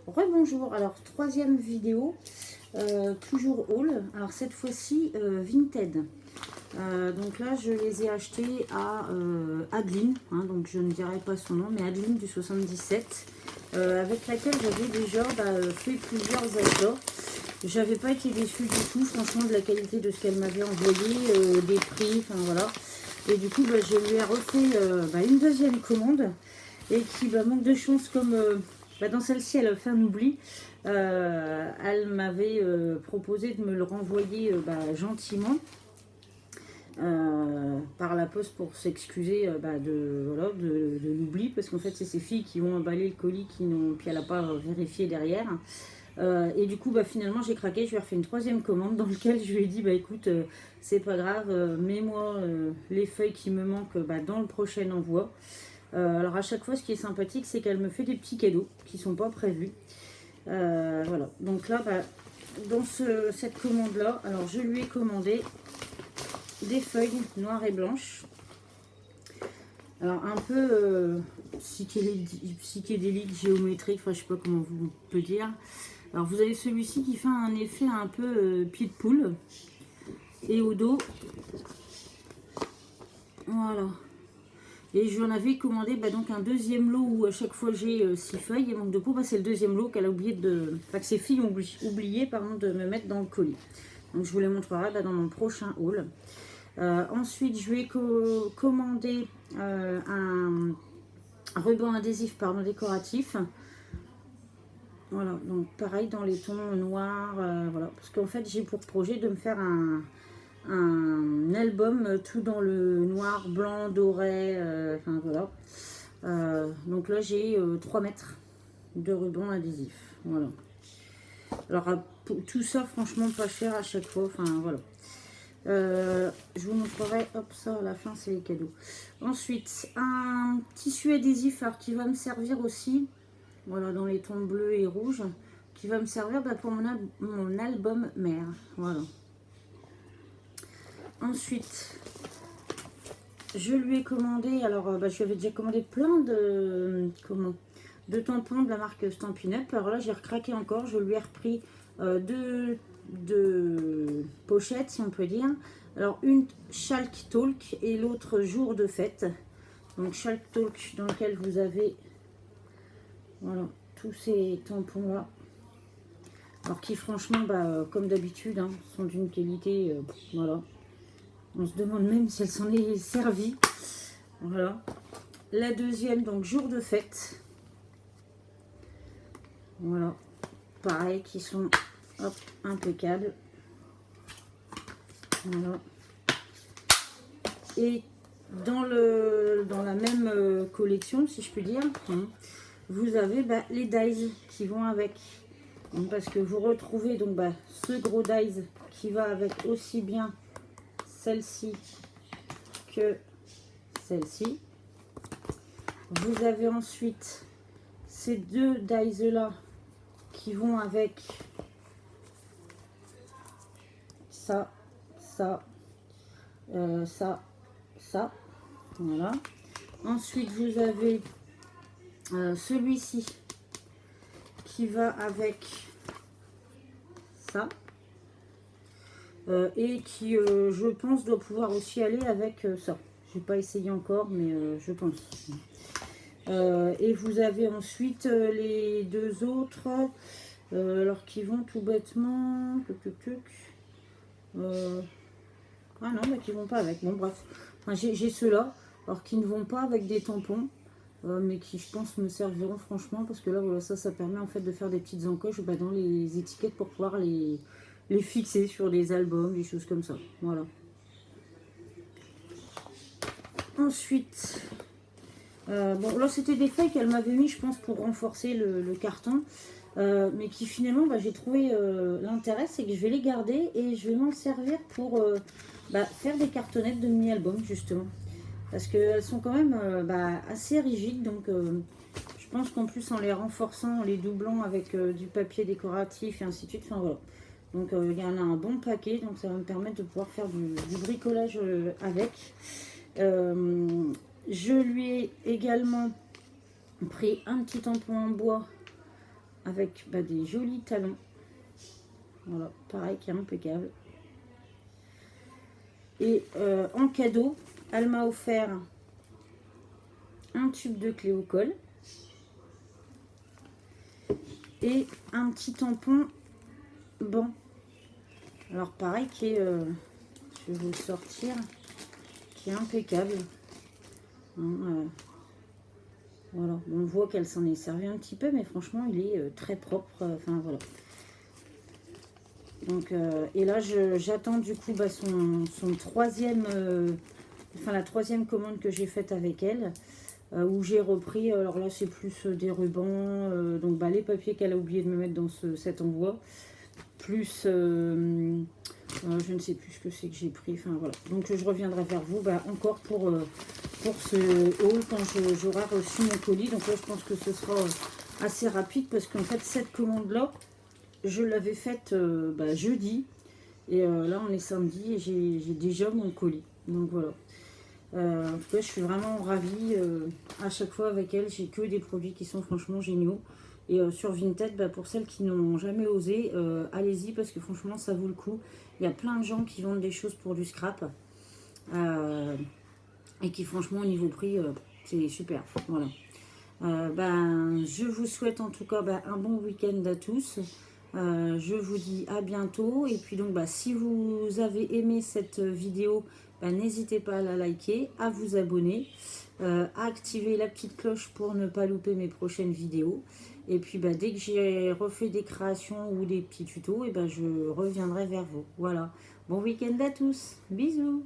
Rebonjour, alors troisième vidéo, toujours haul, alors cette fois-ci Vinted. Donc là je les ai achetés à Adeline, hein, donc je ne dirai pas son nom, mais Adeline du 77, avec laquelle j'avais déjà fait plusieurs achats. J'avais pas été déçue du tout, franchement, de la qualité de ce qu'elle m'avait envoyé, des prix, enfin voilà. Et du coup, je lui ai refait une deuxième commande et qui manque de chance comme dans celle-ci, elle a fait un oubli. Elle m'avait proposé de me le renvoyer gentiment par la poste pour s'excuser de l'oubli, parce qu'en fait, c'est ses filles qui ont emballé le colis, puis elle n'a pas vérifié derrière. Et du coup, finalement, j'ai craqué. Je lui ai refait une troisième commande dans laquelle je lui ai dit, écoute, c'est pas grave, mets-moi les feuilles qui me manquent dans le prochain envoi. Alors à chaque fois, ce qui est sympathique, c'est qu'elle me fait des petits cadeaux qui sont pas prévus. Voilà. Donc là, dans cette commande-là, alors je lui ai commandé des feuilles noires et blanches. Alors un peu psychédélique, géométrique, enfin je sais pas comment vous peut dire. Alors vous avez celui-ci qui fait un effet un peu pied de poule. Et au dos, voilà. Et je lui en avais commandé donc un deuxième lot où à chaque fois j'ai 6 feuilles et manque de peau. C'est le deuxième lot qu'elle a oublié de... Enfin que ses filles ont oublié de me mettre dans le colis. Donc je vous les montrerai dans mon prochain haul. Ensuite je lui ai commandé un ruban adhésif décoratif. Voilà, donc pareil dans les tons noirs. Voilà, parce qu'en fait j'ai pour projet de me faire un album tout dans le noir, blanc, doré, enfin voilà. Donc là j'ai 3 mètres de ruban adhésif, voilà. Alors tout ça franchement pas cher à chaque fois, enfin voilà. Je vous montrerai, hop, ça à la fin c'est les cadeaux. Ensuite un tissu adhésif qui va me servir aussi, voilà, dans les tons bleus et rouges, qui va me servir pour mon album mère, voilà. Ensuite, je lui ai commandé, alors je lui avais déjà commandé plein de tampons de la marque Stampin' Up. Alors là, j'ai recraqué encore, je lui ai repris deux pochettes, si on peut dire. Alors, une Chalk Talk et l'autre Jour de fête. Donc, Chalk Talk dans lequel vous avez, voilà, tous ces tampons-là. Alors, qui franchement, comme d'habitude, hein, sont d'une qualité, voilà. On se demande même si elle s'en est servie. Voilà. La deuxième, donc jour de fête. Voilà. Pareil, qui sont impeccables. Voilà. Et dans la même collection, si je puis dire, vous avez les dies qui vont avec. Donc, parce que vous retrouvez donc ce gros dies qui va avec aussi bien celle-ci que celle-ci. Vous avez ensuite ces deux dies là qui vont avec ça, ça, ça, ça. Voilà. Ensuite vous avez celui-ci qui va avec ça. Et qui, je pense, doit pouvoir aussi aller avec ça. Je n'ai pas essayé encore, mais je pense. Et vous avez ensuite les deux autres, alors qui vont tout bêtement... ah non, qui vont pas avec. Bon, bref. Enfin, j'ai ceux-là, alors qui ne vont pas avec des tampons, mais qui, je pense, me serviront franchement, parce que là, voilà, ça permet en fait de faire des petites encoches dans les étiquettes pour pouvoir les fixer sur des albums, des choses comme ça. Voilà. Ensuite, bon là c'était des feuilles qu'elle m'avait mis, je pense, pour renforcer le carton, mais qui finalement j'ai trouvé l'intérêt, c'est que je vais les garder et je vais m'en servir pour faire des cartonnettes de mini-albums, justement, parce qu'elles sont quand même assez rigides, donc je pense qu'en plus en les renforçant, en les doublant avec du papier décoratif et ainsi de suite, enfin voilà. Donc il y en a un bon paquet, donc ça va me permettre de pouvoir faire du bricolage avec. Je lui ai également pris un petit tampon en bois avec des jolis talons. Voilà, pareil, qui est impeccable. Et en cadeau, elle m'a offert un tube de clé au col et un petit tampon banc. Alors pareil, qui est, je vais vous le sortir, qui est impeccable. Hein, voilà, on voit qu'elle s'en est servie un petit peu, mais franchement, il est très propre. Enfin voilà. Donc, et là, j'attends du coup son troisième, enfin la troisième commande que j'ai faite avec elle, où j'ai repris. Alors là, c'est plus des rubans, donc les papiers qu'elle a oublié de me mettre dans cet envoi, plus je ne sais plus ce que c'est que j'ai pris. Enfin voilà. Donc je reviendrai vers vous encore pour ce haul quand j'aurai reçu mon colis. Donc là, je pense que ce sera assez rapide parce qu'en fait, cette commande-là, je l'avais faite jeudi. Et là, on est samedi et j'ai déjà mon colis. Donc voilà. En tout cas, je suis vraiment ravie. À chaque fois avec elle, j'ai que des produits qui sont franchement géniaux. Et sur Vinted, pour celles qui n'ont jamais osé, allez-y parce que franchement, ça vaut le coup. Il y a plein de gens qui vendent des choses pour du scrap. Et qui franchement, au niveau prix, c'est super. Voilà. Je vous souhaite en tout cas un bon week-end à tous. Je vous dis à bientôt. Et puis donc, si vous avez aimé cette vidéo, n'hésitez pas à la liker, à vous abonner, à activer la petite cloche pour ne pas louper mes prochaines vidéos. Et puis, dès que j'ai refait des créations ou des petits tutos, je reviendrai vers vous. Voilà. Bon week-end à tous. Bisous.